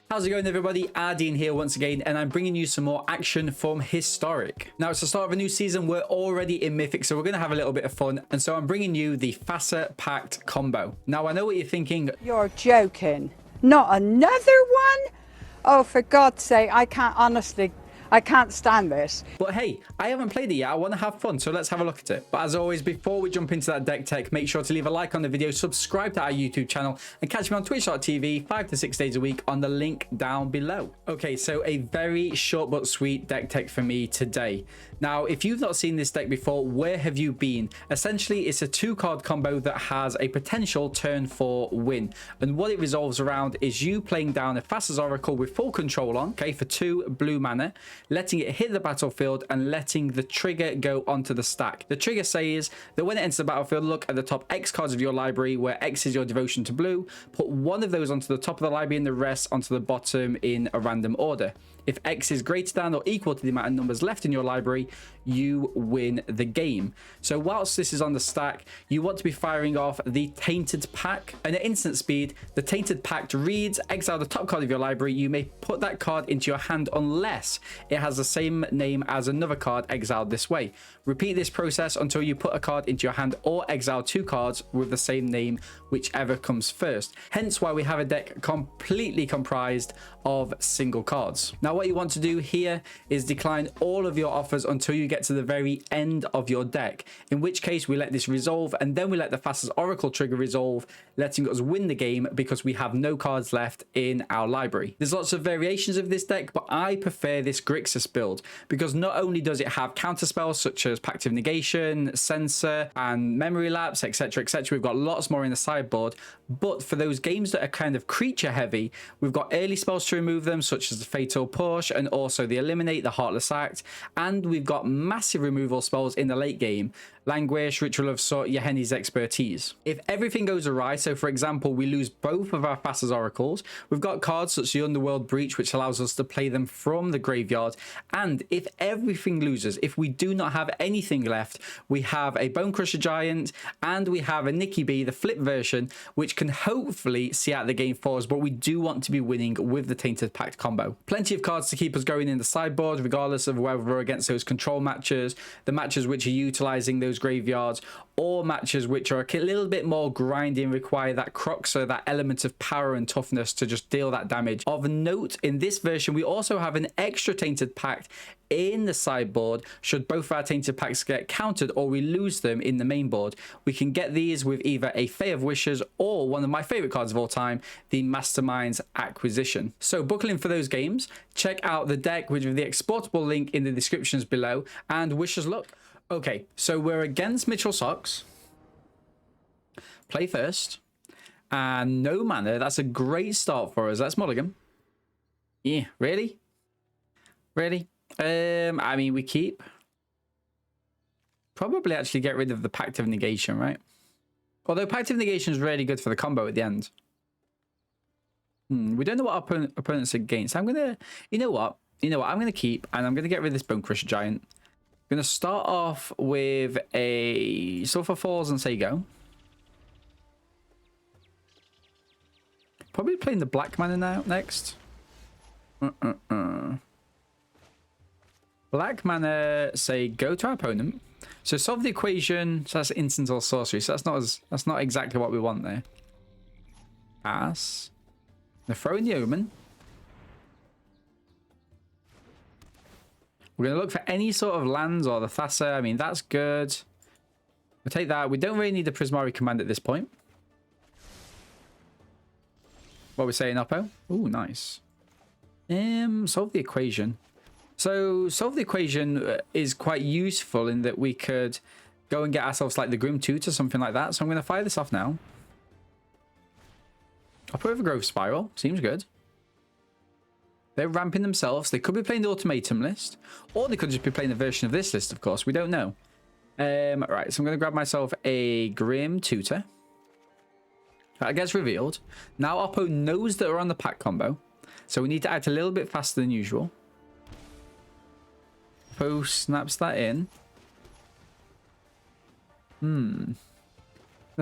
How's it going, everybody? Ardeen here once again, and I'm bringing you some more action from Historic. Now, it's the start of a new season. We're already in Mythic, so we're going to have a little bit of fun. And so I'm bringing you the Thassa'S Pact combo. Now, I know what you're thinking. You're joking. Not another one? Oh, for God's sake, I can't stand this. But hey, I haven't played it yet. I want to have fun, so let's have a look at it. But as always, before we jump into that deck tech, make sure to leave a like on the video, subscribe to our YouTube channel, and catch me on twitch.tv 5 to 6 days a week on the link down below. Okay, so a very short but sweet deck tech for me today. Now, if you've not seen this deck before, where have you been? Essentially, it's a 2-card combo that has a potential turn 4 win. And what it resolves around is you playing down a Thassa'S Oracle with full control on, okay, for 2 blue mana, letting it hit the battlefield and letting the trigger go onto the stack. The trigger says that when it enters the battlefield, look at the top X cards of your library, where X is your devotion to blue. Put one of those onto the top of the library and the rest onto the bottom in a random order. If X is greater than or equal to the amount of numbers left in your library, you win the game. So whilst this is on the stack, you want to be firing off the Tainted Pact. And at instant speed, the Tainted Pact reads, exile the top card of your library. You may put that card into your hand unless it has the same name as another card exiled this way. Repeat this process until you put a card into your hand or exile 2 cards with the same name, whichever comes first. Hence why we have a deck completely comprised of single cards. Now, what you want to do here is decline all of your offers until you get to the very end of your deck, in which case we let this resolve, and then we let the Thassa'S Oracle trigger resolve, letting us win the game because we have no cards left in our library. There's lots of variations of this deck, but I prefer this Grixis build because not only does it have counter spells such as Pact of Negation, Censor, and Memory Lapse, etc, etc. We've got lots more in the sideboard, but for those games that are kind of creature heavy, we've got early spells to remove them, such as the Fatal Push and also the Eliminate, the Heartless Act, and we've got massive removal spells in the late game, Languish, Ritual of Sort, Yahenni's Expertise. If everything goes awry, so for example we lose both of our Thassa'S Oracles, we've got cards such as the Underworld Breach, which allows us to play them from the graveyard, and if everything loses, if we do not have anything left, we have a Bonecrusher Giant and we have a Nikki B, the flip version, which can hopefully see out the game for us, but we do want to be winning with the Tainted Pact combo. Plenty of cards to keep us going in the sideboard, regardless of whether we're against those control matches, the matches which are utilizing those graveyards, or matches which are a little bit more grinding, require that croc, so that element of power and toughness to just deal that damage. Of note, in this version we also have an extra Tainted Pact in the sideboard should both of our Tainted Pacts get countered or we lose them in the main board. We can get these with either a Fae of Wishes or one of my favorite cards of all time, the Mastermind's Acquisition. So buckle in for those games, check out the deck with the exportable link in the descriptions below, and wish us luck. Okay, so we're against Mitchell Sox. Play first. And no mana. That's a great start for us. That's mulligan. Yeah, really? Really? I mean, we keep. Probably actually get rid of the Pact of Negation, right? Although Pact of Negation is really good for the combo at the end. We don't know what our opponent's against. I'm going to... You know what? I'm going to keep, and I'm going to get rid of this Bonecrusher Giant. I'm going to start off with a Sulphur Falls and say go. Probably playing the black mana now next. Black mana, say go to our opponent. So solve the equation. So that's instant or sorcery. So that's not exactly what we want there. Pass. Now throw in the Omen. We're going to look for any sort of lands or the Thassa'S. I mean, that's good. We'll take that. We don't really need the Prismari command at this point. What are we saying, Oppo? Ooh, nice. Solve the equation. So, solve the equation is quite useful in that we could go and get ourselves like the Grim Tutor or something like that. So I'm going to fire this off now. Oppo Overgrowth Spiral. Seems good. They're ramping themselves. They could be playing the Ultimatum list, or they could just be playing a version of this list, of course. We don't know. Right, so I'm going to grab myself a Grim Tutor. That gets revealed. Now Oppo knows that we're on the Pact combo, so we need to act a little bit faster than usual. Oppo snaps that in. The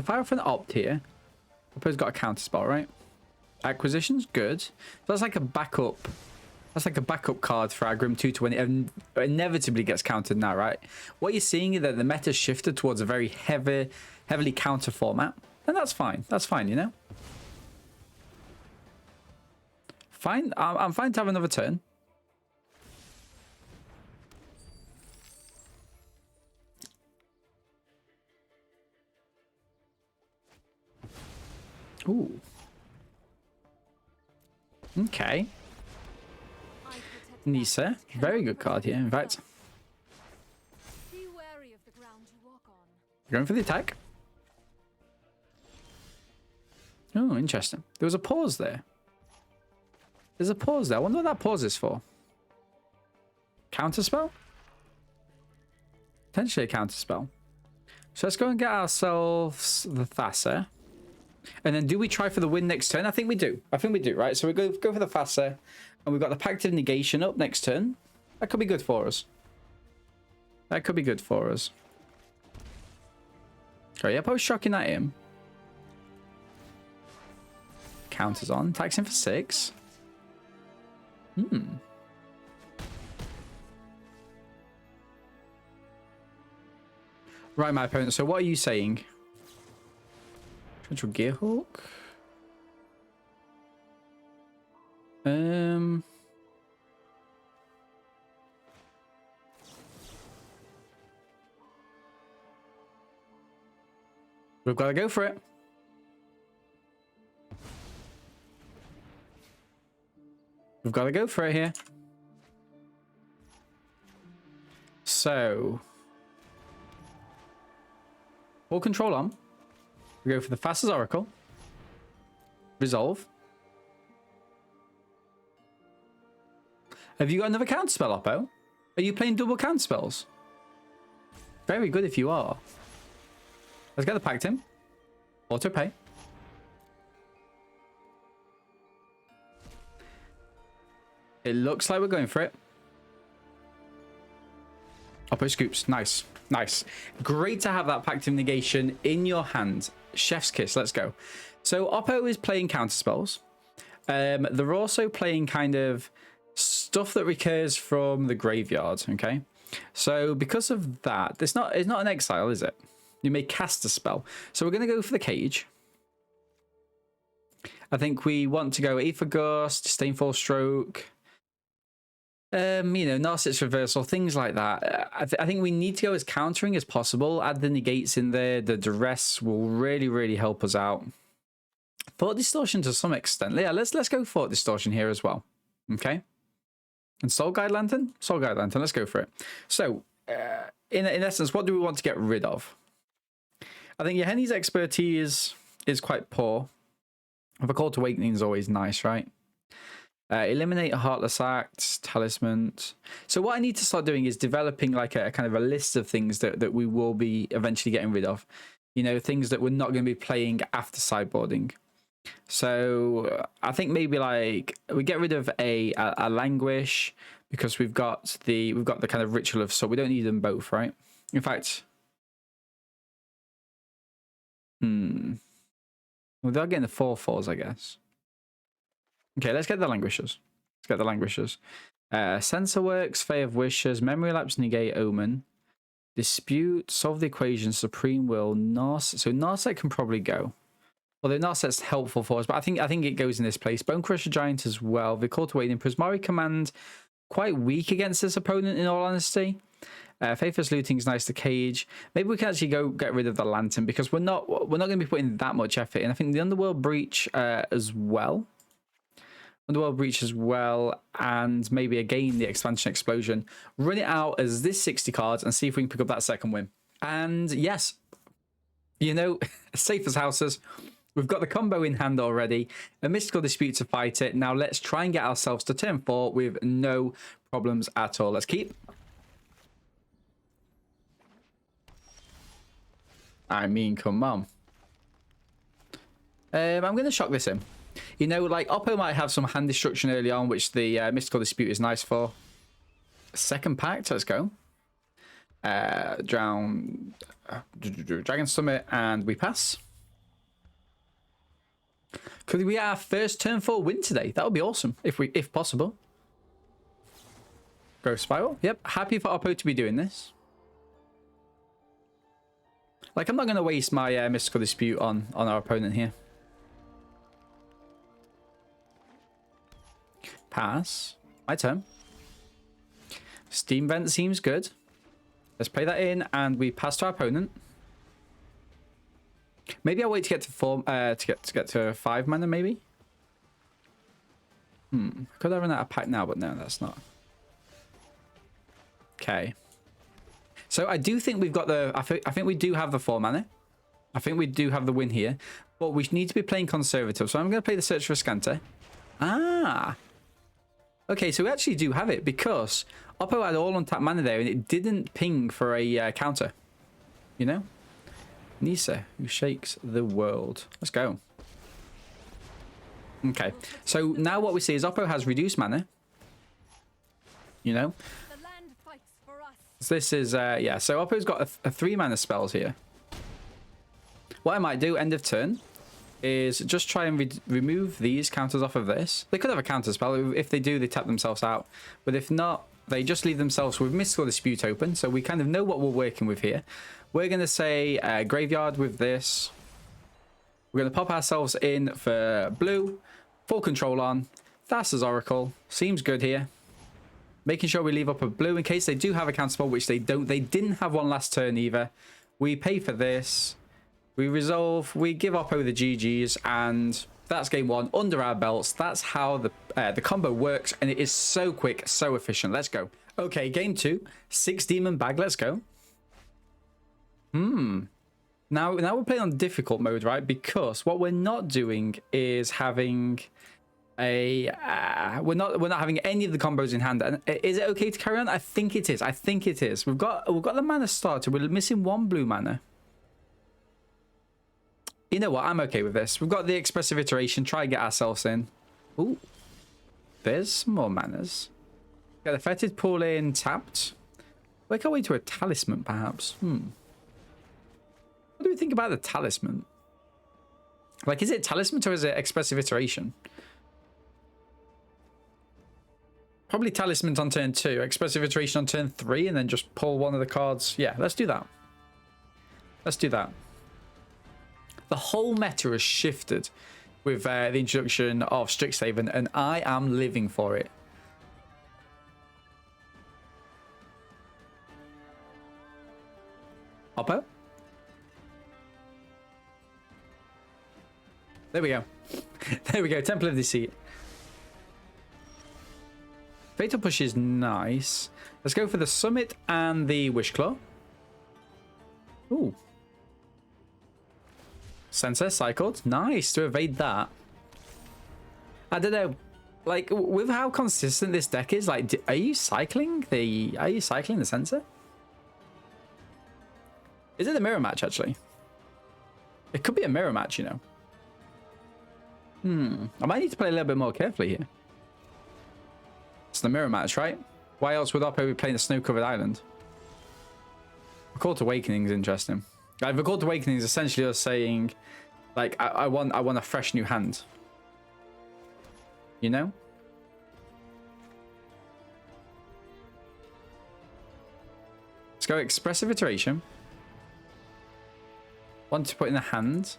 fire for an opt here. Oppo's got a counter spell, right? Acquisition's good. That's like a backup. That's like a backup card for our Grim 2 when it inevitably gets countered now, right? What you're seeing is that the meta's shifted towards a very heavily counter format. And that's fine. That's fine, you know? Fine. I'm fine to have another turn. Ooh. Okay. Nisa. Very good card here, in fact. Be wary of the ground you walk on. Going for the attack. Oh, interesting. There was a pause there. There's a pause there. I wonder what that pause is for. Counterspell? Potentially a counterspell. So let's go and get ourselves the Thassa'S. And then do we try for the win next turn? I think we do. I think we do, right? So we go for the Thassa'S. And we've got the Pact of Negation up next turn. That could be good for us. That could be good for us. Oh, yep, I was shocking at him. Counters on. Attacks him for 6. Right, my opponent. So what are you saying? Central Gearhawk? We've got to go for it. We've got to go for it here. So, full control on. We go for the Thassa'S Oracle. Resolve. Have you got another counterspell, Oppo? Are you playing double counterspells? Very good if you are. Let's get the Pact in. Auto pay. It looks like we're going for it. Oppo scoops. Nice. Nice. Great to have that Pact of Negation in your hand. Chef's kiss. Let's go. So Oppo is playing counterspells. They're also playing kind of stuff that recurs from the graveyard. Okay. So because of that, it's not an exile, is it? You may cast a spell. So we're going to go for the cage. I think we want to go Aether Ghost, Disdainful Stroke, you know, Narcissus Reversal, things like that. I think we need to go as countering as possible. Add the negates in there. The duress will really, really help us out. Thought Distortion to some extent. Yeah, let's go Thought Distortion here as well. Okay. And Soul Guide Lantern? Soul Guide Lantern, let's go for it. So, in essence, what do we want to get rid of? I think Yahenni's expertise is quite poor. The Call to Awakening is always nice, right? Eliminate a Heartless Act, Talisman. So what I need to start doing is developing like a kind of a list of things that we will be eventually getting rid of. You know, things that we're not going to be playing after sideboarding. So I think maybe like we get rid of a Languish because we've got the kind of Ritual of Soul. We don't need them both, right? In fact, well, they're getting the 4/4s, I guess. Okay, let's get the Languishers. Let's get the Languishers. Sensor Works, Fey of Wishes, Memory Lapse, Negate, Omen, Dispute, Solve the Equation, Supreme Will, Narset. So Narset can probably go. Although Narset's helpful for us, but I think it goes in this place. Bonecrusher Giant as well. The Call to Awakening, Prismari Command, quite weak against this opponent in all honesty. Faithless Looting is nice to cage. Maybe we can actually go get rid of the Lantern because we're not going to be putting that much effort in. I think the Underworld Breach as well. Underworld Breach as well, and maybe again the Expansion Explosion. Run it out as this 60 cards and see if we can pick up that second win. And yes, you know, safe as houses. We've got the combo in hand already. A Mystical Dispute to fight it. Now let's try and get ourselves to turn 4 with no problems at all. Let's keep. I mean, come on. I'm going to shock this in. You know, like, Oppo might have some hand destruction early on, which the Mystical Dispute is nice for. Second Pact, let's go. Dragon Summit, and we pass. Could we get our first turn 4 win today? That would be awesome, if possible. Growth Spiral. Yep, happy for Oppo to be doing this. Like, I'm not going to waste my Mystical Dispute on our opponent here. Pass. My turn. Steam Vent seems good. Let's play that in, and we pass to our opponent. Maybe I'll wait to get to 4, to get to 5 mana, maybe. Could I run out of Pact now? But no, that's not. Okay. So I do think we've got the. I think we do have the 4 mana. I think we do have the win here, but we need to be playing conservative. So I'm going to play the Search for Scanta. Ah. Okay, so we actually do have it because Oppo had all untapped mana there, and it didn't ping for a counter. You know. Nisa, who shakes the world. Let's go. Okay, so now what we see is Oppo has reduced mana. You know. The land fights for us. So this is, yeah, so Oppo's got a 3 mana spells here. What I might do, end of turn, is just try and remove these counters off of this. They could have a counter spell. If they do, they tap themselves out. But if not, they just leave themselves with Mystical Dispute open. So we kind of know what we're working with here. We're going to say Graveyard with this. We're going to pop ourselves in for blue. Full control on. Thassa'S Oracle. Seems good here. Making sure we leave up a blue in case they do have a counter spell, which they don't. They didn't have one last turn either. We pay for this. We resolve. We give Oppo the GGs, and that's game 1 under our belts. That's how the combo works, and it is so quick, so efficient. Let's go. Okay, game 2. 6 Demon Bag. Let's go. Now we're playing on difficult mode, right? Because what we're not doing is having a we're not having any of the combos in hand. And is it okay to carry on? I think it is. I think it is. We've got the mana starter. We're missing 1 blue mana. You know what? I'm okay with this. We've got the Expressive Iteration. Try and get ourselves in. Ooh, there's some more manas. Get the Fetid Pool in tapped. Work our way to a Talisman, perhaps. What do we think about the Talisman? Like, is it Talisman or is it Expressive Iteration? Probably Talisman on turn 2, Expressive Iteration on turn 3, and then just pull one of the cards. Yeah, let's do that. Let's do that. The whole meta has shifted with the introduction of Strixhaven, and I am living for it. Oppo? There we go. There we go. Temple of Deceit. Fatal Push is nice. Let's go for the Summit and the Wishclaw. Ooh. Sensor cycled. Nice to evade that. I don't know. Like, with how consistent this deck is, like, are you cycling the sensor? Is it a mirror match, actually? It could be a mirror match, you know. I might need to play a little bit more carefully here. It's the mirror match, right? Why else would Oppo be playing the snow-covered island? Recalled Awakening is interesting. Like, Recalled Awakening is essentially us saying, like, I want a fresh new hand. You know? Let's go Expressive Iteration. One to put in the hand.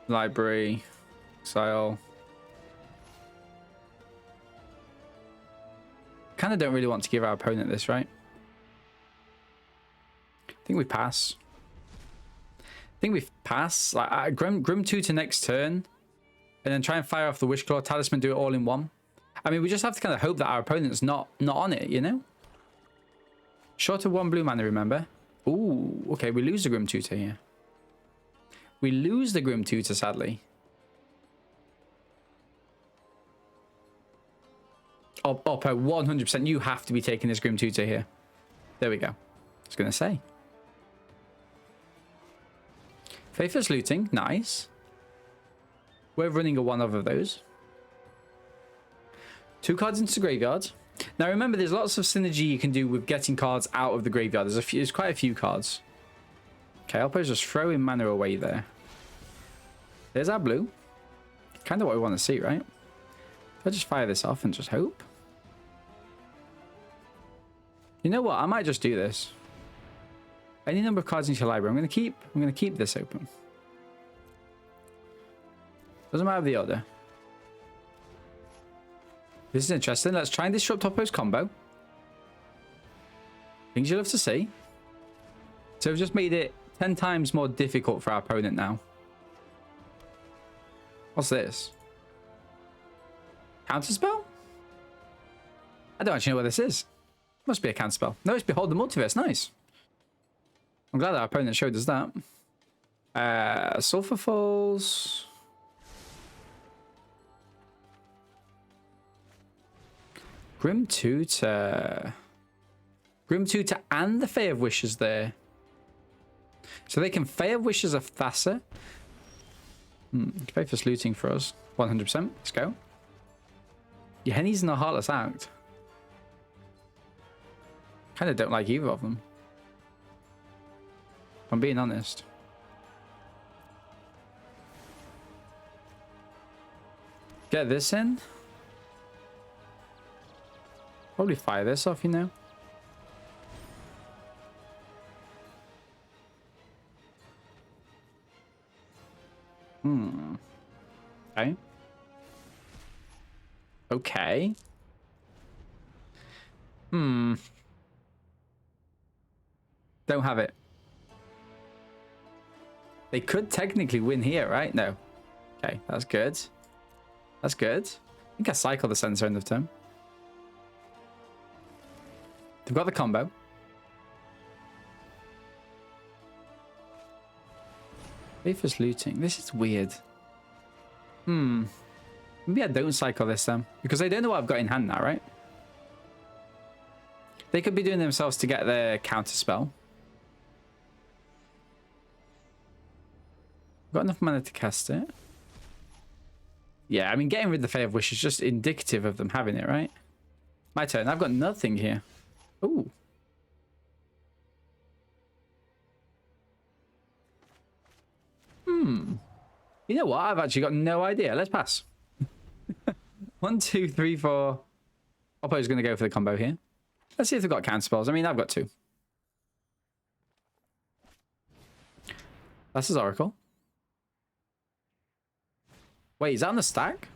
Library. Exile. Kind of don't really want to give our opponent this, right? I think we pass. Like, Grim 2 to next turn. And then try and fire off the Wishclaw, Talisman, do it all in one. I mean, we just have to kind of hope that our opponent's not on it, you know? Short of 1 blue mana, remember? Ooh, okay, we lose the Grim Tutor here. We lose the Grim Tutor, sadly. Oppo, 100%, you have to be taking this Grim Tutor here. There we go. I was going to say. Faithless Looting, nice. We're running a 1 of those. 2 cards into the graveyard. Now remember, there's lots of synergy you can do with getting cards out of the graveyard. There's quite a few cards. Okay, Oppo's just throwing mana away there. There's our blue. Kind of what we want to see, right? I'll just fire this off and just hope. You know what? I might just do this. Any number of cards into your library. I'm gonna keep this open. Doesn't matter the order. This is interesting. Let's try and disrupt Oppo's combo. Things you love to see. So we've just made it 10 times more difficult for our opponent now. What's this? Counterspell? I don't actually know what this is. Must be a counterspell. No, it's Behold the Multiverse. Nice. I'm glad our opponent showed us that. Sulphur Falls. Grim Tutor. Grim Tutor and the Fae of Wishes there. So they can Fae of Wishes of Thassa. Faithless looting for us. 100%. Let's go. Yenne's and the Heartless Act. Kind of don't like either of them. If I'm being honest. Get this in. Probably fire this off, you know. Okay. Okay. Don't have it. They could technically win here, right? No. Okay, that's good. That's good. I think I cycle the sensor end of turn. They've got the combo. Faithless looting. This is weird. Maybe I don't cycle this then. Because they don't know what I've got in hand now, right? They could be doing themselves to get their counter spell. Got enough mana to cast it. Yeah, I mean, getting rid of the Fae of Wish is just indicative of them having it, right? My turn. I've got nothing here. Ooh. You know what? I've actually got no idea. Let's pass. 1, 2, 3, 4. Oppo's going to go for the combo here. Let's see if they've got counter spells. I mean, I've got 2. That's his Oracle. Wait, is that on the stack?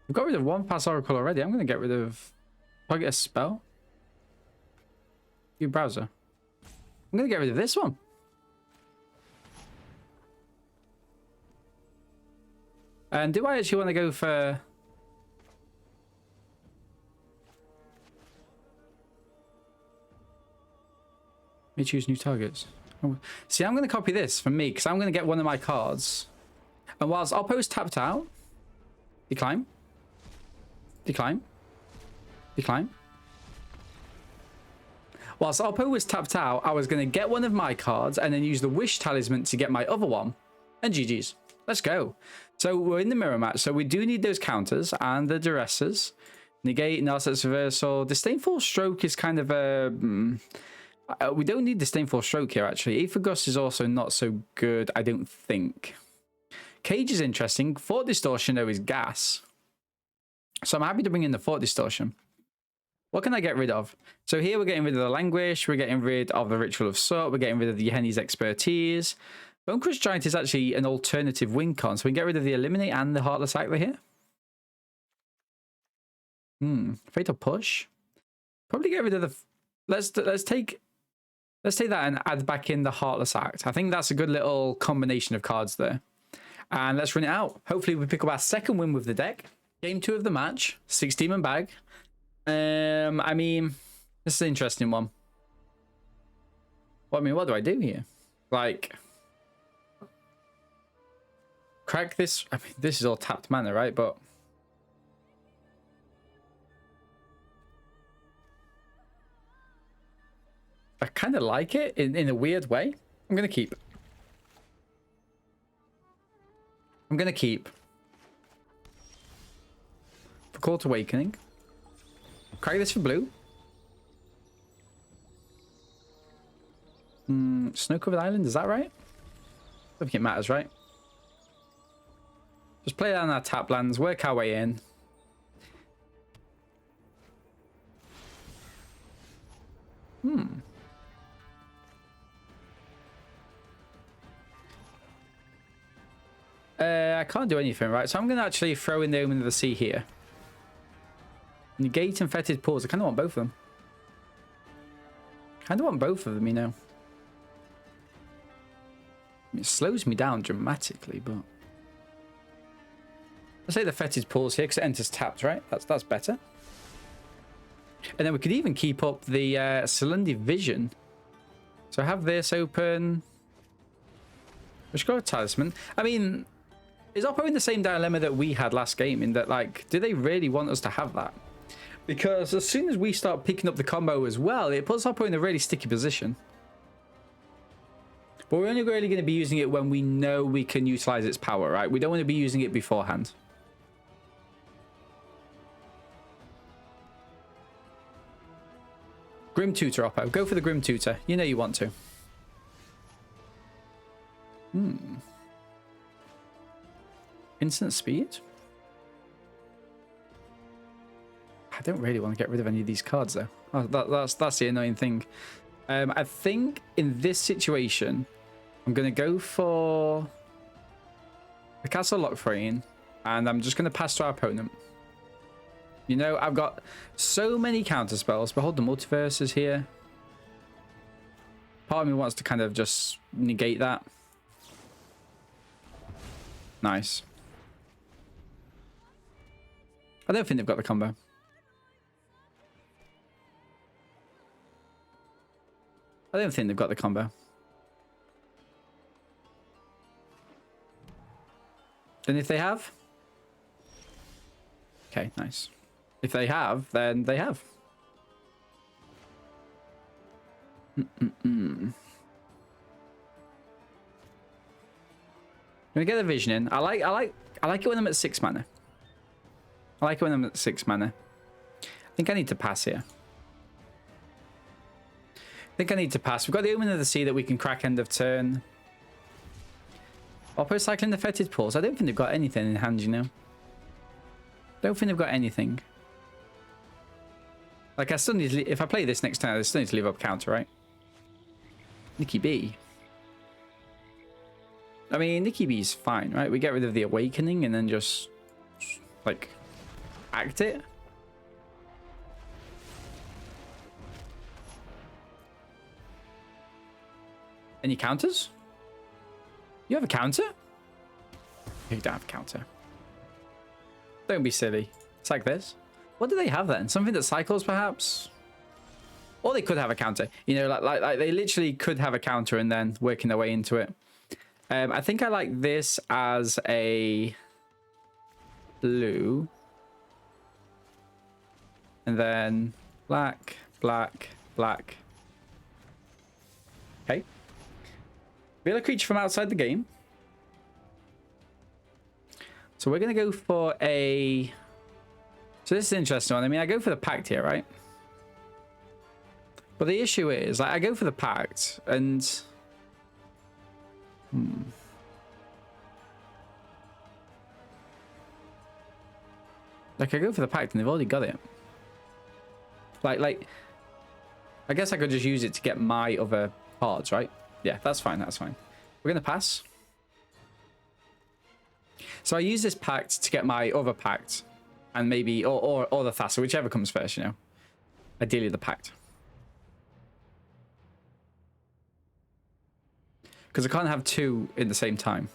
We've got rid of 1 pass Oracle already. I'm going to get rid of... Target a spell? View browser. I'm going to get rid of this one. And do I actually want to go for... Let me choose new targets. See, I'm going to copy this from me because I'm going to get one of my cards. And whilst Oppo's tapped out... Decline. Decline. Decline. Whilst Oppo was tapped out, I was going to get one of my cards and then use the Wish Talisman to get my other one. And GG's. Let's go. So we're in the mirror match. So we do need those counters and the duresses. Negate, Narset's Reversal. Disdainful Stroke is kind of a... we don't need Disdainful Stroke here, actually. Aethergust is also not so good, I don't think. Cage is interesting. Fort Distortion, though, is gas. So I'm happy to bring in the Fort Distortion. What can I get rid of? So here we're getting rid of the Languish. We're getting rid of the Ritual of Sort. We're getting rid of the Yenne's Expertise. Bonecrusher Giant is actually an alternative win con. So we can get rid of the Eliminate and the Heartless Actor here. Fatal Push. Probably get rid of the... Let's take that and add back in the Heartless Act. I think that's a good little combination of cards there. And let's run it out. Hopefully we pick up our second win with the deck. Game 2 of the match. 6 demon bag. I mean, this is an interesting one. Well, I mean, what do I do here? Like, crack this. I mean, this is all tapped mana, right? But kind of like it in a weird way. I'm going to keep. I'm going to keep. For Court Awakening. Crack this for blue. Snow-covered island, is that right? I don't think it matters, right? Just play down our tap lands, work our way in. I can't do anything, right? So I'm going to actually throw in the Omen of the Sea here. Negate and Fetid Pause. I kind of want both of them. Kind of want both of them, you know. It slows me down dramatically, but... I'll say the Fetid Pause here because it enters tapped, right? That's better. And then we could even keep up the Celundi Vision. So I have this open. We should go with Talisman. I mean, is Oppo in the same dilemma that we had last game? In that, like, do they really want us to have that? Because as soon as we start picking up the combo as well, it puts Oppo in a really sticky position. But we're only really going to be using it when we know we can utilize its power, right? We don't want to be using it beforehand. Grim Tutor, Oppo. Go for the Grim Tutor. You know you want to. Instant speed? I don't really want to get rid of any of these cards, though. Oh, that's the annoying thing. I think in this situation, I'm going to go for the Castle Locthwain, and I'm just going to pass to our opponent. You know, I've got so many counter spells. Behold, the Multiverse is here. Part of me wants to kind of just negate that. Nice. I don't think they've got the combo. I don't think they've got the combo. And if they have? Okay, nice. If they have, then they have. Gonna get the vision in. I like it when I'm at 6 mana. I like it when I'm at 6 mana. I think I need to pass here. I think I need to pass. We've got the Omen of the Sea that we can crack end of turn. Oppo cycling the Fetid Pulse. I don't think they've got anything in hand, you know. Don't think they've got anything. Like, I still need to, if I play this next turn, I still need to leave up counter, right? Nikki B. I mean, Nikki B's fine, right? We get rid of the Awakening and then just, like, act it. Any counters? You have a counter? You don't have a counter. Don't be silly. It's like this. What do they have then? Something that cycles, perhaps? Or they could have a counter. You know, like they literally could have a counter and then working their way into it. I think I like this as a blue. And then black, black, black. Okay. Reveal a creature from outside the game. So we're going to go for a... So this is an interesting one. I mean, I go for the Pact here, right? But the issue is, like, I go for the Pact and... Like, I go for the Pact and they've already got it. Like, I guess I could just use it to get my other cards, right? Yeah, that's fine, that's fine. We're going to pass. So I use this Pact to get my other Pact. And maybe, or the Thassa'S, whichever comes first, you know. Ideally the Pact. Because I can't have two in the same time.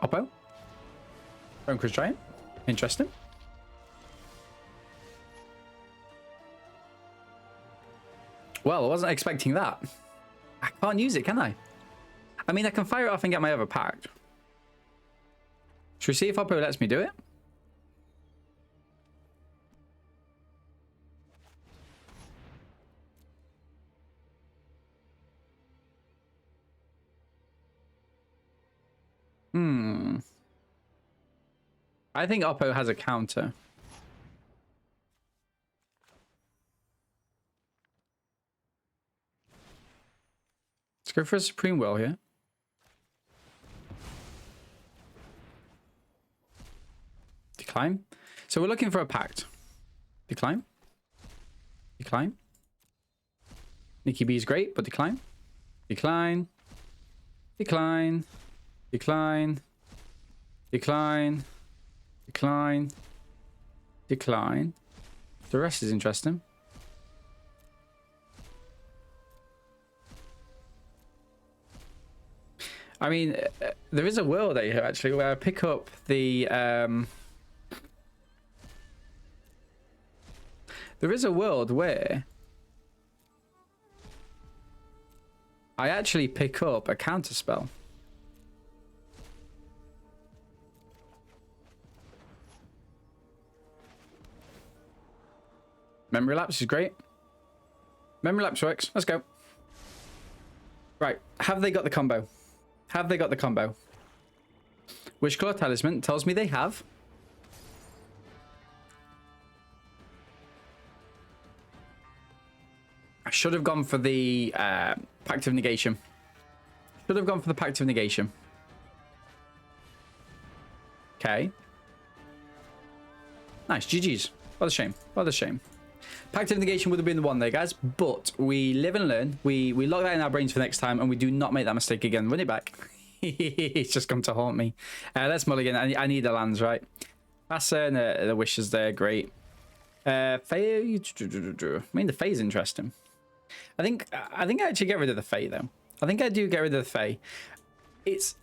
Oppo. Bonecrusher Giant. Interesting. Well, I wasn't expecting that. I Can't use it, can I? I mean, I can fire it off and get my other pact. Should we see if Oppo lets me do it? I think Oppo has a counter. Let's go for a Supreme Will here. Decline. So we're looking for a pact. Decline. Decline. Nikki B is great, but decline. Decline. Decline. Decline. Decline. Decline. Decline. The rest is interesting. I mean, there is a world here actually where I pick up the there is a world where I actually pick up a counter spell. Memory lapse is great. Memory lapse works. Let's go. Right. Have they got the combo? Have they got the combo? Wishclaw Talisman tells me they have. I should have gone for the Pact of Negation. Should have gone for the Pact of Negation. Okay. Nice. GG's. What a shame. What a shame. Pact of Negation would have been the one there, guys, but we live and learn. We lock that in our brains for next time, and we do not make that mistake again. Run it back. It's just come to haunt me. Let's mulligan. I need the lands, right? Thassa and the wishes there, great. Fae, I mean, the Fae's interesting. I think I actually get rid of the Fae, though. I think I do get rid of the Fae. It's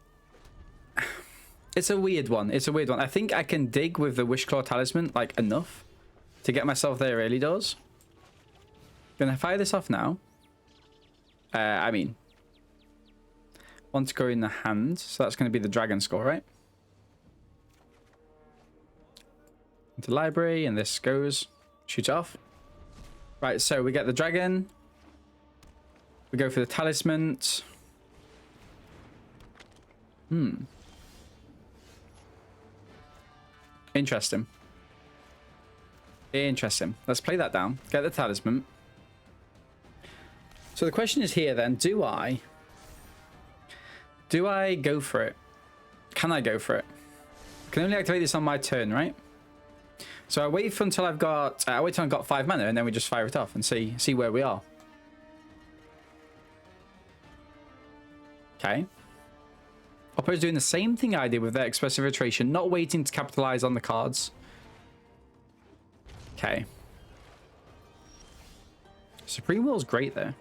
a weird one. It's a weird one. I think I can dig with the Wishclaw Talisman, like, enough to get myself there early doors. Gonna fire this off now. I mean, one to go in the hand, so that's gonna be the dragon score, right? Into library, and this goes. Shoot it off. Right, so we get the dragon. We go for the talisman. Interesting. Interesting. Let's play that down. Get the talisman. So the question is here then, do I go for it? Can I go for it? I can only activate this on my turn, right? So I wait until I've got 5 mana, and then we just fire it off and see where we are. Okay. Oppo's doing the same thing I did with their Expressive Iteration, not waiting to capitalize on the cards. Okay. Supreme Will's great there.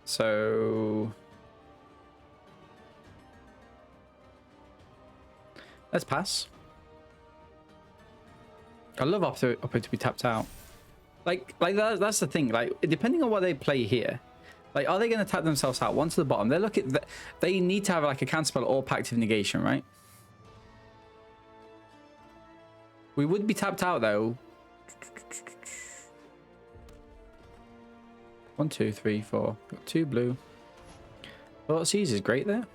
So let's pass. I love Oppo to be tapped out. Like that's the thing. Like, depending on what they play here, like, are they going to tap themselves out? One to the bottom. They're looking. They need to have like a counterspell or Pact of Negation, right? We would be tapped out though. 1, 2, 3, 4. Got 2 blue. Thassa'S is great there.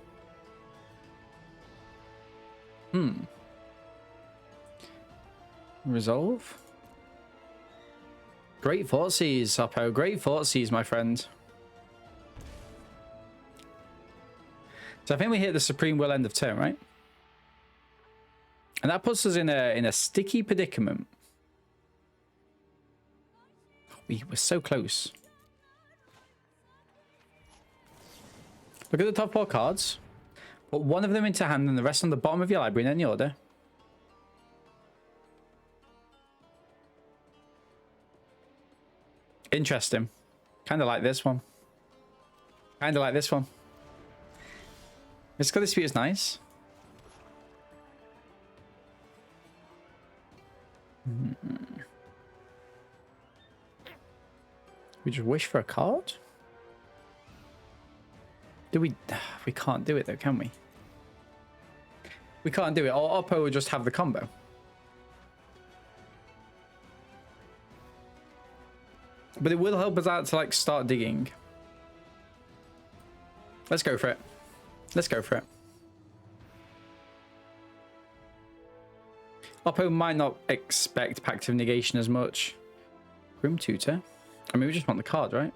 Resolve. Great Thassa'S, Oppo. Great Thassa'S, my friend. So I think we hit the Supreme Will end of turn, right? And that puts us in a sticky predicament. We were so close. Look at the top 4 cards. Put one of them into hand and the rest on the bottom of your library in any order. Interesting. Kind of like this one. Kind of like this one. Mystical Dispute is nice. We just wish for a card? Do we? We can't do it though, can we? We can't do it. Our oppo will just have the combo. But it will help us out to like start digging. Let's go for it. Let's go for it. Oppo might not expect Pact of Negation as much. Grim Tutor. I mean, we just want the card, right?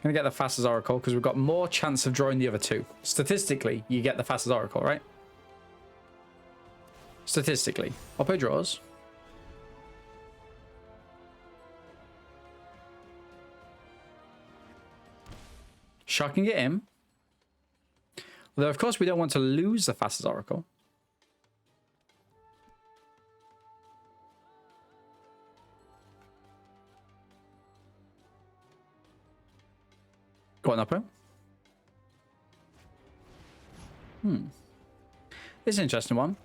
Gonna get the Thassa'S Oracle because we've got more chance of drawing the other two. Statistically, you get the Thassa'S Oracle, right? Statistically. Oppo draws. Shocking it in. Although, of course, we don't want to lose the Thassa'S Oracle. Go on, Oppo. This is an interesting one.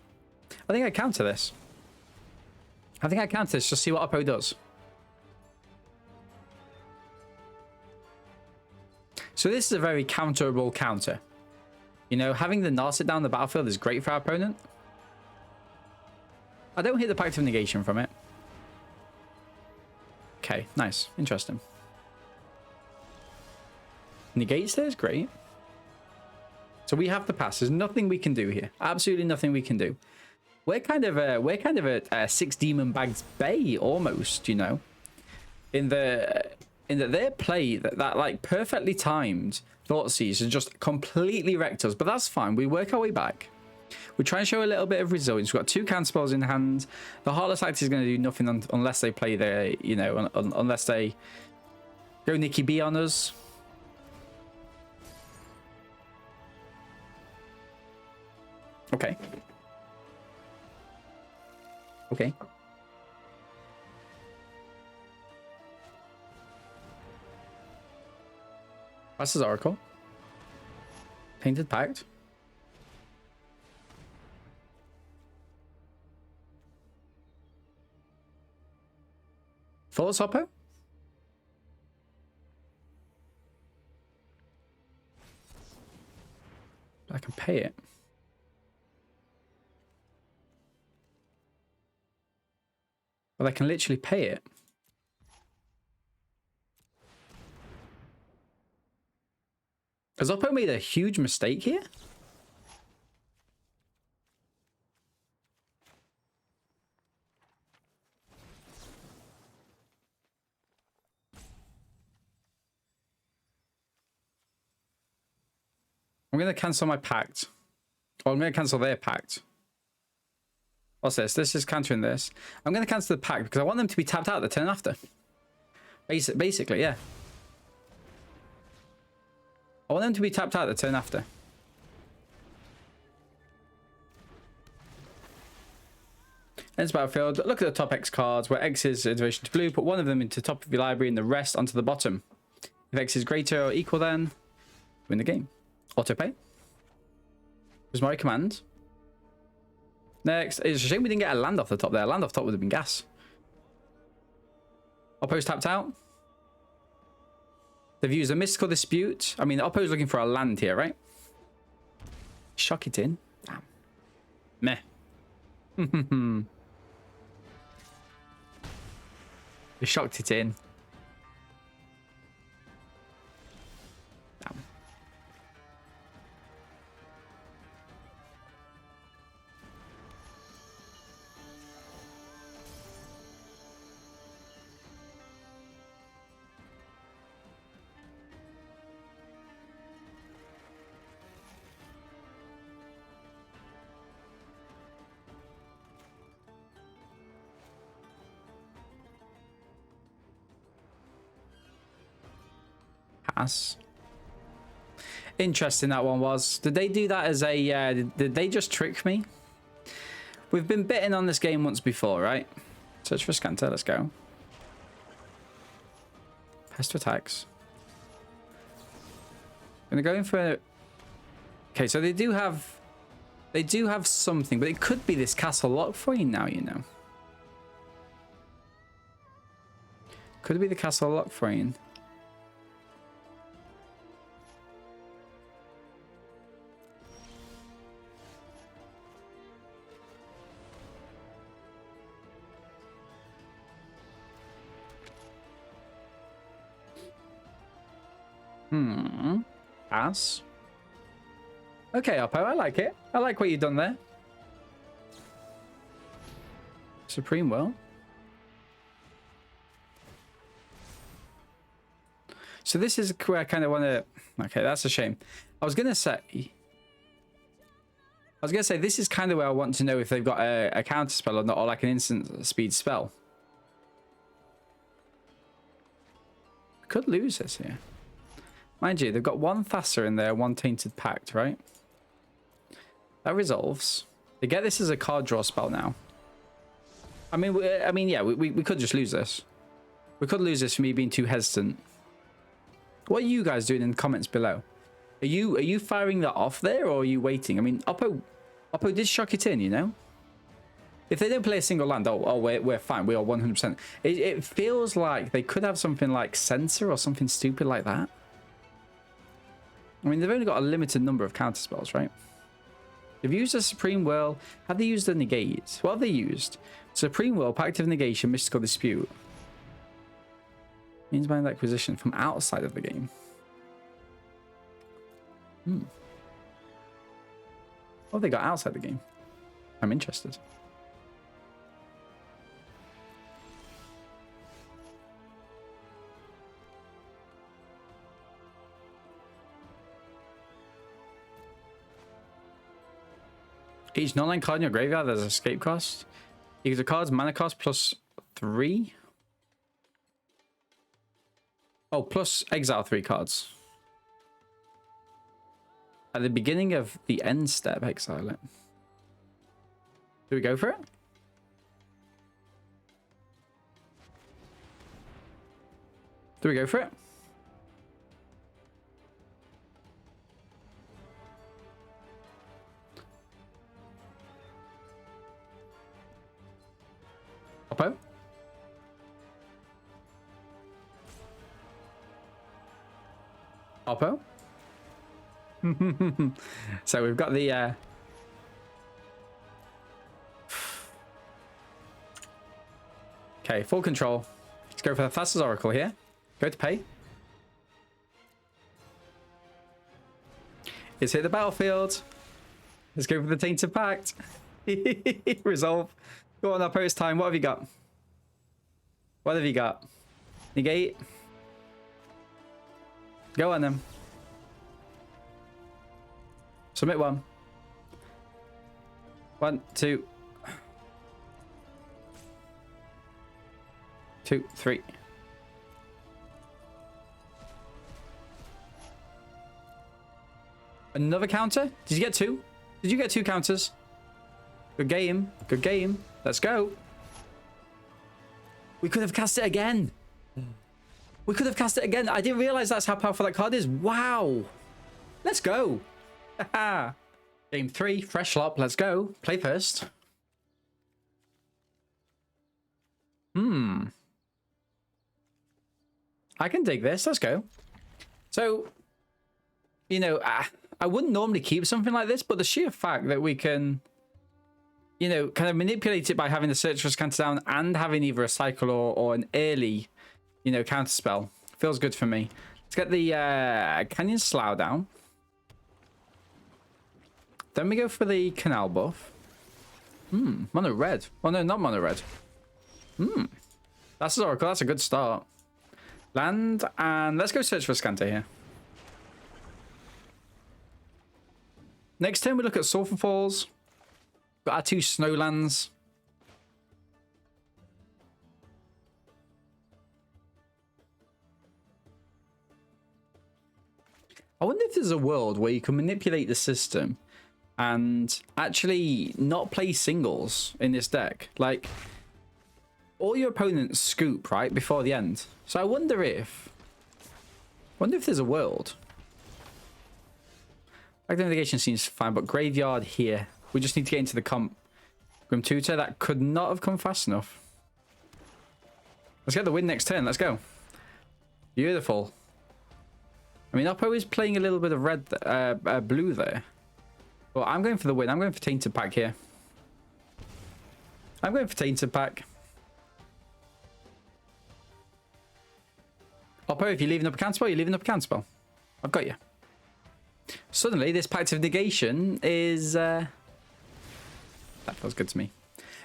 I think I counter this. I think I counter this. Just see what Oppo does. So this is a very counterable counter. You know, having the Narset down the battlefield is great for our opponent. I don't hit the Pact of Negation from it. Okay, nice. Interesting. Negates there is great. So we have to pass. There's nothing we can do here. Absolutely nothing we can do. We're kind of a six demon bags bay almost, you know. In that their play that like perfectly timed Thassa'S just completely wrecked us, but that's fine. We work our way back. We try and show a little bit of resilience. We've got two counter spells in hand. The Heartless Act is going to do nothing unless they play their, you know, unless they go Nikki B on us. Okay. Okay. Thassa'S Oracle. Tainted Pact. Thoughts, Oppo? I can pay it. But I can literally pay it. Has Oppo made a huge mistake here? I'm going to cancel my pact. Or I'm going to cancel their pact. What's this? This is countering this. I'm going to cancel the pact because I want them to be tapped out the turn after. Basically, yeah. I want them to be tapped out the turn after. Ends battlefield. Look at the top X cards where X is iteration to blue. Put one of them into the top of your library and the rest onto the bottom. If X is greater or equal, then win the game. Autopay. Was my command. Next. It's a shame we didn't get a land off the top there. Land off top would have been gas. Oppo's tapped out. They've used a mystical dispute. I mean, Oppo's looking for a land here, right? Shock it in. Damn. Meh. They shocked it in. Damn. Pass. Interesting that one was. Did they do that as a did they just trick me? We've been bitten on this game once before, right? Search for Scanter, let's go. Pest to attacks. Gonna go in for okay, so they do have something, but it could be this Castle Locthwain now, you know. Could it be the Castle Locthwain? Pass. Okay, Oppo, I like it. I like what you've done there. Supreme Will. So this is where I kind of want to... Okay, that's a shame. I was going to say this is kind of where I want to know if they've got a counter spell or not, or like an instant speed spell. I could lose this here. Mind you, they've got one Thassa'S in there, one Tainted Pact, right? That resolves. They get this as a card draw spell now. I mean, yeah, we could just lose this. We could lose this for me being too hesitant. What are you guys doing in the comments below? Are you firing that off there, or are you waiting? I mean, Oppo did shock it in, you know? If they don't play a single land, we're fine. We are 100%. It feels like they could have something like Censor or something stupid like that. I mean, they've only got a limited number of counter spells, right? They've used a Supreme Will. Have they used a Negate? What have they used? Supreme Will, Pact of Negation, Mystical Dispute. Means by acquisition from outside of the game. What have they got outside the game? I'm interested. Each non-land card in your graveyard has escape cost. Equals the card's mana cost plus 3. Oh, plus exile 3 cards. At the beginning of the end step, exile it. Do we go for it? Do we go for it? Oppo? Oppo? So we've got the okay, full control. Let's go for the Thassa'S Oracle here. Go to pay. Let's hit the battlefield. Let's go for the Tainted Pact. Resolve. Go on, Oppo, it's time. What have you got? What have you got? Negate. Go on them. Submit one. 1, 2. 2, 3. Another counter? Did you get 2? Did you get 2 counters? Good game. Good game. Let's go. We could have cast it again. We could have cast it again. I didn't realize that's how powerful that card is. Wow. Let's go. Game 3, fresh lop. Let's go. Play first. I can dig this. Let's go. So, you know, I wouldn't normally keep something like this, but the sheer fact that we can, you know, kind of manipulate it by having the Search for Counter down and having either a cycle or an early, you know, counter spell feels good for me. Let's get the Canyon Slough down. Then we go for the Canal buff. Mono red. Oh no, not mono red. That's Oracle. That's a good start. Land, and let's go Search for Scanter here. Next turn we look at Sulphur Falls. Got our 2 Snowlands. I wonder if there's a world where you can manipulate the system and actually not play singles in this deck. Like, all your opponents scoop, right, before the end. So I wonder if there's a world. Like, the navigation seems fine, but graveyard here. We just need to get into the comp. Grim Tutor, that could not have come fast enough. Let's get the win next turn. Let's go. Beautiful. I mean, Oppo is playing a little bit of red, blue there. Well, I'm going for the win. I'm going for Tainted Pack here. I'm going for Tainted Pack. Oppo, if you're leaving up a counterspell, you're leaving up a counterspell. I've got you. Suddenly, this Pact of Negation is... that feels good to me.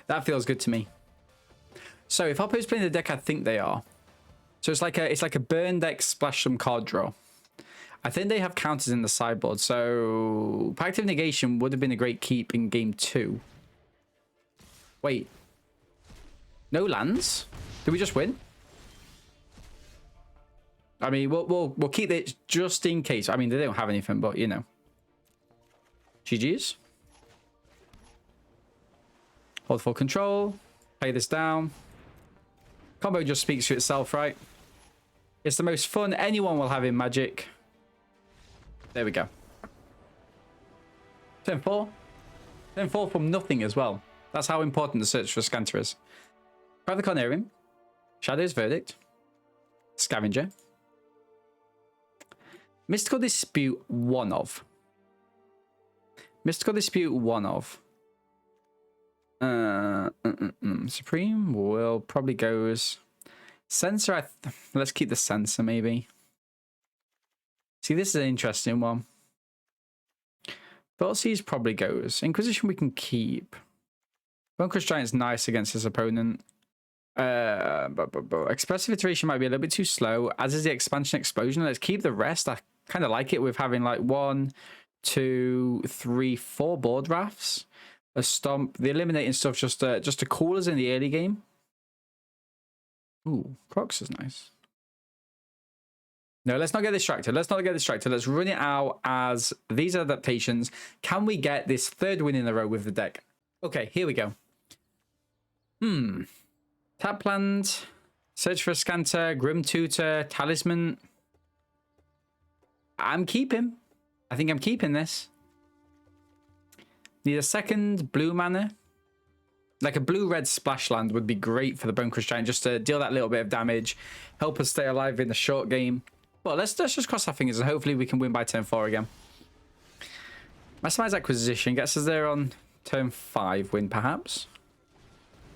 That feels good to me. So, if Oppo's playing the deck I think they are... So, it's like a burn deck splash some card draw. I think they have counters in the sideboard. So, Pact of Negation would have been a great keep in game 2. Wait. No lands? Did we just win? I mean, we'll keep it just in case. I mean, they don't have anything, but you know. GG's. Hold full control. Play this down. Combo just speaks for itself, right? It's the most fun anyone will have in Magic. There we go. Turn 4. Turn 4 from nothing as well. That's how important the search for Scanter is. Grab the Carnarium. Shadow's Verdict. Scavenger. Mystical Dispute, one of. Mystical Dispute, one of. Supreme will probably goes. Censor, let's keep the Censor maybe. See, this is an interesting one. Thoughtseize probably goes. Inquisition we can keep. Bonecrusher Giant's nice against his opponent. Expressive Iteration might be a little bit too slow, as is the Expansion Explosion. Let's keep the rest. I kind of like it with having like 1, 2, 3, 4 board drafts. A Stomp. The eliminating stuff just to cool us in the early game. Ooh, Crocs is nice. No, let's not get distracted. Let's not get distracted. Let's run it out as these adaptations. Can we get this third win in a row with the deck? Okay, here we go. Tap land, search for a Scanter, Grim Tutor, Talisman. I'm keeping. I think I'm keeping this. Need a second blue mana. Like a blue-red splash land would be great for the Bonecrusher Giant, just to deal that little bit of damage, help us stay alive in the short game. Well, let's just cross our fingers and hopefully we can win by turn 4 again. Maximize Acquisition gets us there on turn 5 win, perhaps.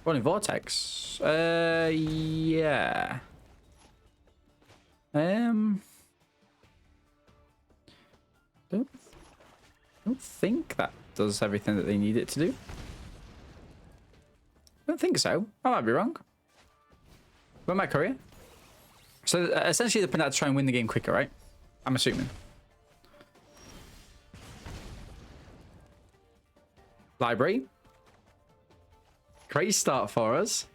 Rolling Vortex. Yeah. Don't think that does everything that they need it to do. I don't think so. I might be wrong. What my career? So essentially they're putting out to try and win the game quicker, right? I'm assuming. Library. Great start for us.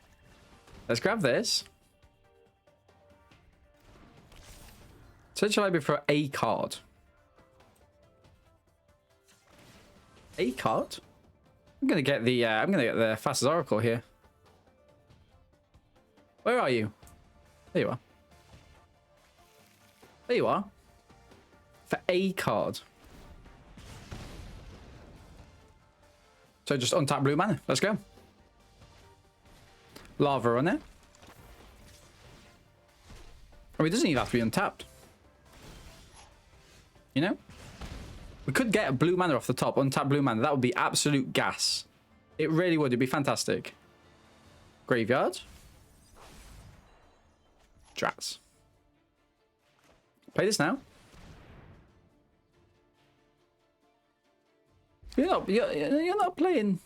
Let's grab this. Search your library for a card. A card? I'm gonna get the Thassa'S Oracle here. Where are you? There you are. There you are. For a card. So just untap blue mana. Let's go. Lava on it. I mean, it doesn't even have to be untapped. You know? We could get a blue mana off the top, untap blue mana. That would be absolute gas. It really would. It'd be fantastic. Graveyard. Drats. Play this now. You're not playing.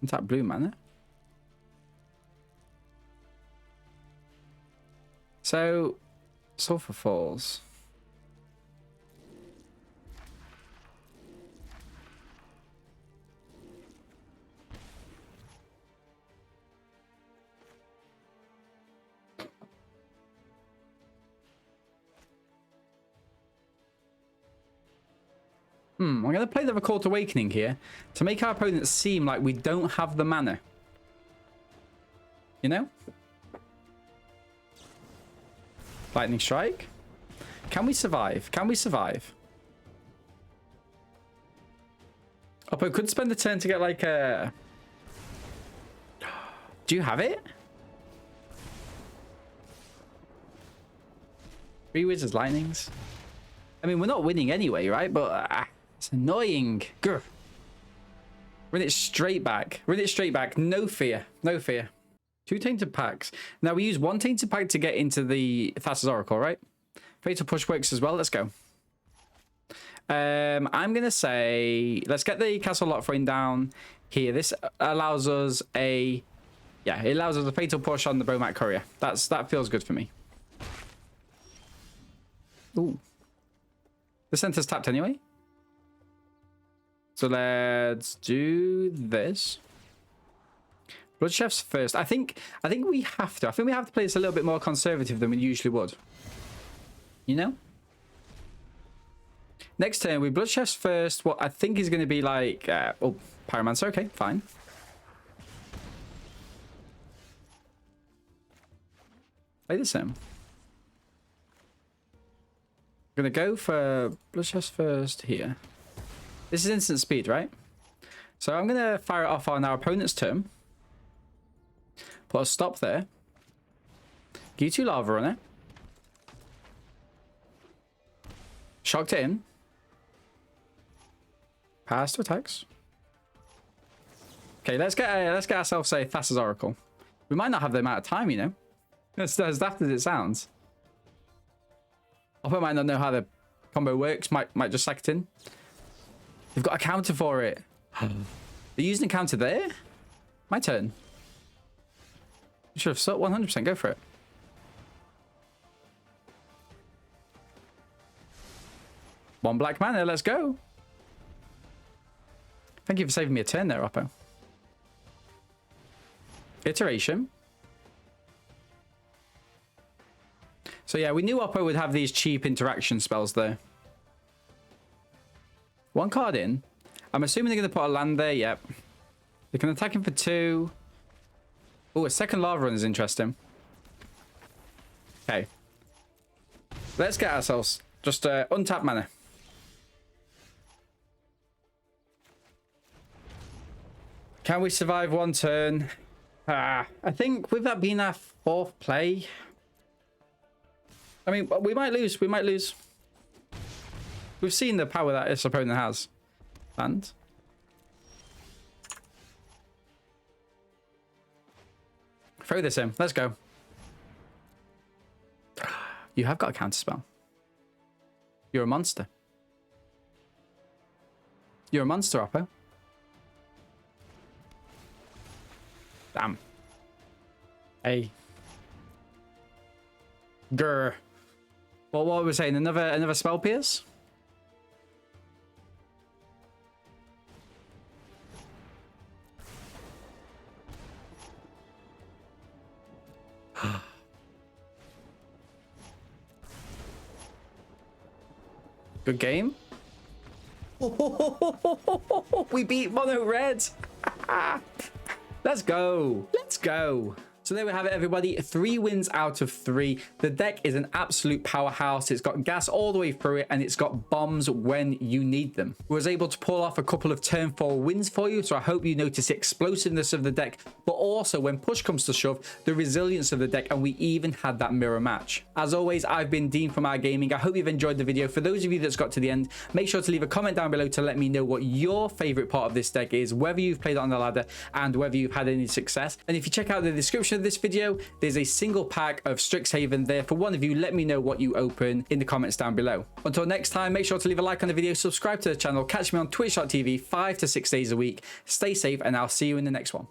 Untap blue mana. So, Sulphur Falls. I'm going to play the Recalled Awakening here to make our opponents seem like we don't have the mana. You know? Lightning Strike. Can we survive? Can we survive? Oppo could spend the turn to get like a... Do you have it? 3 Wizards Lightnings. I mean, we're not winning anyway, right? But it's annoying. Grr. Run it straight back. Run it straight back. No fear. No fear. 2 Tainted Packs. Now, we use 1 Tainted Pack to get into the Thassa'S Oracle, right? Fatal Push works as well. Let's go. I'm going to say, let's get the Castle Locthwain down here. This allows us a... Yeah, it allows us a Fatal Push on the Bomat Courier. That feels good for me. Ooh. The center's tapped anyway. So let's do this. Bloodchief's first. I think we have to. I think we have to play this a little bit more conservative than we usually would. You know? Next turn, with Bloodchief's first, what I think is going to be like... oh, Pyromancer. Okay, fine. Play the same. I'm going to go for Bloodchief's first here. This is instant speed, right? So I'm going to fire it off on our opponent's turn. Put a stop there. Give you 2 lava on it. Shocked it in. Pass to attacks. Okay, let's get ourselves a Thassa'S Oracle. We might not have the amount of time, you know. As daft as it sounds. I might not know how the combo works. Might just sack it in. They've got a counter for it. They're using a counter there? My turn. You should have sought 100%. Go for it. One black mana. Let's go. Thank you for saving me a turn there, Oppo. Iteration. So yeah, we knew Oppo would have these cheap interaction spells there. 1 card in. I'm assuming they're going to put a land there. Yep. They can attack him for 2. Oh, a second lava run is interesting. Okay. Let's get ourselves just untap mana. Can we survive 1 turn? I think with that being our 4th play... I mean, we might lose. We might lose. We've seen the power that this opponent has. And... throw this in. Let's go. You have got a counterspell. You're a monster. You're a monster, Oppo. Damn. Hey. Grr. Well, what were we saying? Another spell pierce? Good game. We beat mono red. Let's go. Let's go. So there we have it, everybody. 3 wins out of 3. The deck is an absolute powerhouse. It's got gas all the way through it, and it's got bombs when you need them. We was able to pull off a couple of turn 4 wins for you, so I hope you notice the explosiveness of the deck, but also when push comes to shove, the resilience of the deck, and we even had that mirror match. As always, I've been Dean from Our Gaming. I hope you've enjoyed the video. For those of you that's got to the end, make sure to leave a comment down below to let me know what your favorite part of this deck is, whether you've played it on the ladder, and whether you've had any success. And if you check out the description of this video, there's a single pack of Strixhaven there for one of you. Let me know what you open in the comments down below. Until next time, make sure to leave a like on the video, subscribe to the channel, catch me on twitch.tv 5 to 6 days a week. Stay safe, and I'll see you in the next one.